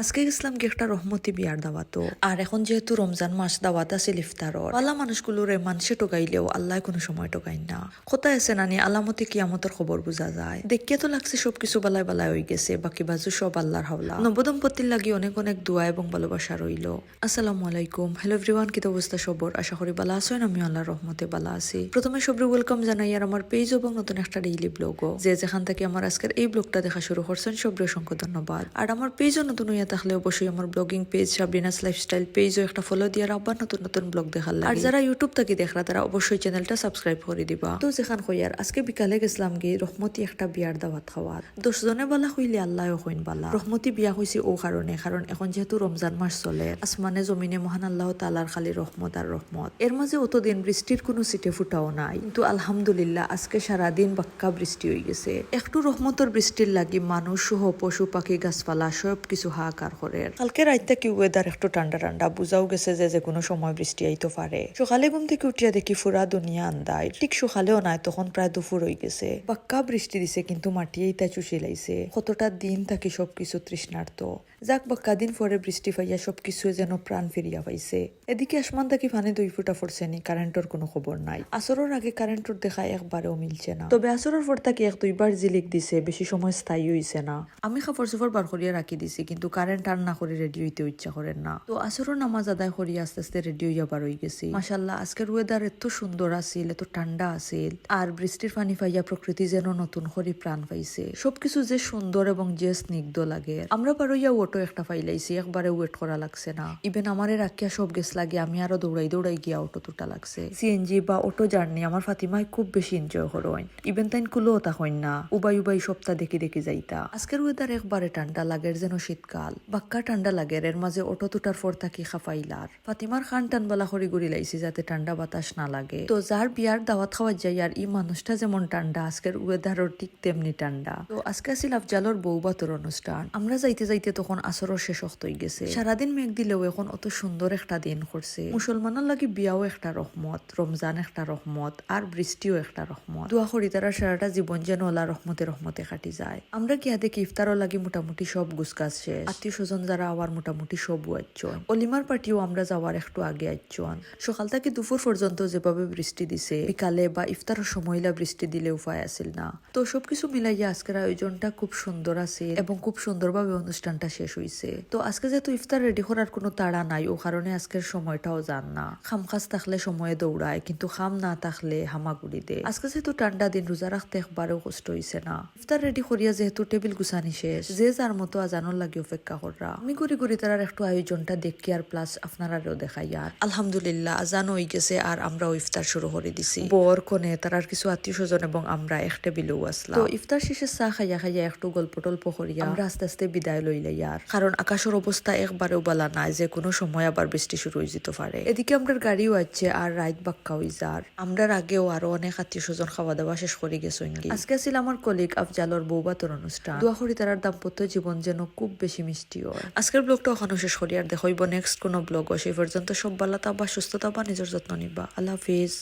আজকে গেছিলাম কি একটা রহমতি বিয়ার দাওয়াতো। আর এখন যেহেতু রমজান মাস দাওয়াত আছে ইফতারর, পালা মানুষগুলোরে মানুষে টোকাইলেও আল্লাহ কোনো সময় টোকাই না। কোথায় আছে নানি আলামতি কিয়ামতের খবর বোঝা যায়। দেখিয়ে তো লাগছে সবকিছু বালাই বালাই হয়ে গেছে, বাকি বাজু সব আল্লাহর হাওলা। নবদম্পতির লাগি অনেক অনেক দোয়া এবং ভালোবাসা রইল। আসসালামু আলাইকুম, হ্যালো এভরিওয়ান, কি অবস্থা সবর? আশা করি বালা আছেন, আমি আল্লাহর রহমতে বালা আছি। প্রথমে সবরে ওয়েলকাম জানাই আর আমার পেজ এবং নতুন একটা ডেইলি ব্লগও। যে যেখান থেকে আমার আজকের এই ব্লগটা দেখা শুরু করছেন সবরে অসংখ্য ধন্যবাদ। আর আমার পেজও নতুন হইয়া থাকলে অবশ্যই আমার ব্লগিং পেজ সাবরিনাস লাইফস্টাইল পেজও একটা ফলো দিয়ে আবার নতুন নতুন ব্লগ দেখার লাগে। আর যারা ইউটিউব থেকে দেখরা তারা অবশ্যই চ্যানেলটা সাবস্ক্রাইব করে দিবা। তো যেখান হইয়ার আজকে বিকালে গেছিলাম গিয়ে রহমতি একটা বিয়ার দাওয়াত খাওয়ার। 10 জনে বালা হইলে আল্লাহ হইন বালা। রহমতি বিয়া হয়েছে ও কারণ এখন যেহেতু রমজান মাস চলে, আসমানে জমিনে মহান আল্লাহ তাআলার খালি রহমত আর রহমত। এর মাঝে অতদিন বৃষ্টির কোনো সিটে ফুটাও নাই, কিন্তু আলহামদুলিল্লাহ আজকে সারাদিন বাক্কা বৃষ্টি হয়ে গেছে। একটু রহমতের বৃষ্টির লাগি মানুষ সহ পশু পাখি গাছপালা সব কিছু হাহাকার করে। কালকে রাইতে কি ওয়েদার একটু ঠান্ডা ঠান্ডা, বুঝাও গেছে যে কোনো সময় বৃষ্টি আইতে পারে। সকালে ঘুম থেকে উঠিয়া দেখি পুরা দুনিয়া আন্দায়। ঠিক সকালেও নাই, তখন প্রায় দুপুর হয়ে গেছে। বাক্কা বৃষ্টি দিছে, কিন্তু মাটি এইটা চুষি লাইছে। কতটা দিন থাকি সবকিছু তৃষ্ণার্ত। যাক বাক্কা দিন পরে বৃষ্টি পাইয়া সবকিছু যেন প্রাণ ফিরিয়া পাইছে। এদিকে আসমান থাকি পানি 2 ফুটা পড়ছে নি, কারেন্টের কোনো খবর নাই। আসরের আগে কারেন্টের দেখা একবারেও মিলছে না, তবে আসরের পর থাকি 1-2 বার জিলিক দিছে, বেশি সময় স্থায়ী হইছে না। আমি কাপড় চোপড় বার করিয়া রাখি দিছি, কিন্তু কারেন্ট আর না করে রেডি হইতে ইচ্ছা করেন না। তো আসরের নামাজ আদায় করিয়া আস্তে আস্তে রেডি হইয়া বার হয়ে গেছি। মাশাআল্লাহ আজকের ওয়েদার এত সুন্দর আছিল, এত ঠান্ডা আছিল, আর বৃষ্টির পানি পাইয়া প্রকৃতি যেন নতুন করে প্রাণ পাইছে। সবকিছু যে সুন্দর এবং যে স্নিগ্ধ লাগে। আমরা বার হইয়া অটো একটা পাইলাইছি, একবারে ওয়েট করা লাগছে না। ইভেন আমারে রাখিয়া সব গেছ লাগে, আমি আরো দৌড়াই দৌড়াই গিয়া অটো তুটা লাগছে। সিএনজি বা অটো জার্নি আমার ফাতিমায় খুব বেশি এনজয় করোয়। ইভেন তাইন কুলোও তা হইন না, উবাই উবাই সপ্তাহ দেখি দেখি যাইতা। আজকের ওয়েদার একবারে ঠান্ডা লাগে, যেন শীতকাল। বাক্কা ঠান্ডা লাগে, এর মাঝে অটো তুটার পর থাকি খাফাইলার। ফাতিমার খান টান বালা খড়ি গুড়ি লাইছি যাতে ঠান্ডা বাতাস না লাগে। তো যার বিয়ার দাওয়াত খাওয়া যায় আর এই মানুষটা যেমন ঠান্ডা, আজকের ওয়েদারও ঠিক তেমনি ঠান্ডা। তো আজকে আছিল আফজালর বউবাতর অনুষ্ঠান। আমরা যাইতে যাইতে তখন আসরও শেষ হয়ে গেছে। সারাদিন মেঘ দিলেও এখন অত সুন্দর একটা দিন করছে। মুসলমানের লাগি বিয়াও একটা রহমত, রমজান একটা রহমত, আর বৃষ্টিও একটা রহমত। দোয়া করি তারা সারাটা জীবন যেন আল্লাহ রহমতে রহমতে কাটি যায়। আমরা গিয়া দেখি ইফতারও লাগি মোটামুটি সব গুছগাছ শেষ। আত্মীয় স্বজন যারা আবার মোটামুটি সব আইচন। অলিমার পার্টিও আমরা যাওয়ার একটু আগে আইচন। সকাল থেকে দুপুর পর্যন্ত যেভাবে বৃষ্টি দিছে, বিকালে বা ইফতারের সময়লা বৃষ্টি দিলে উপায় আছিল না। তো সবকিছু মিলাইয়া আজকের আয়োজনটা খুব সুন্দর আছে এবং খুব সুন্দরভাবে অনুষ্ঠানটা শেষ হইছে। তো আজকে যেহেতু ইফতার রেডি করার কোনো তাড়া নাই, ও কারণে আজকের সময়টাও জান না। খাম খাস থাকলে সময়ে দৌড়ায়, কিন্তু খাম না থাকলে হামাগুড়ি দে। আজকে যেহেতু ঠান্ডা দিন, রোজা রাখতে একবারও কষ্ট হইছে না। ইফতার রেডি করিয়া যেহেতু টেবিল গুছানি শেষ, যে যার মতো আজানোর লাগে অপেক্ষা কররা। আমি ঘুরি ঘুরি তার একটু আয়োজনটা দেখি আর প্লাস আপনারাও দেখাই। আর আলহামদুলিল্লাহ আজান হয়ে গেছে আর আমরাও ইফতার শুরু করে দিছি। বর কনে তার কিছু আত্মীয় স্বজন এবং আমরা এক টেবিলেও আসলাম। তো ইফতার শেষে চা খাইয়া খাইয়া একটু গল্প টল্প করিয়া আমরা আস্তে আস্তে বিদায় লইলাই। আর কারণ আকাশের অবস্থা একবারেও বলা নাই, যে কোনো সময় আবার বৃষ্টি শুরু হয়ে যেতে পারে। এদিকে আমরা গাড়িও আছে আর রাইত বাক্কা হয়ে যার। আমরার আগেও আরো অনেক আত্মীয় স্বজন খাওয়া দাওয়া শেষ করে গেছেন। আজকে ছিল আমার কলিগ আফজালর বউবাতর অনুষ্ঠান। দোয়া করি তার দাম্পত্য জীবন যেন খুব বেশি মিষ্টি হয়। আজকের ব্লগটা ওখানে শেষ করি, আর দেখাইব নেক্সট কোনো ব্লগ। সেই পর্যন্ত সব ভালো থাকবা, সুস্থ থাকবা, নিজের যত্ন নিবা। আল্লাহ হাফিজ।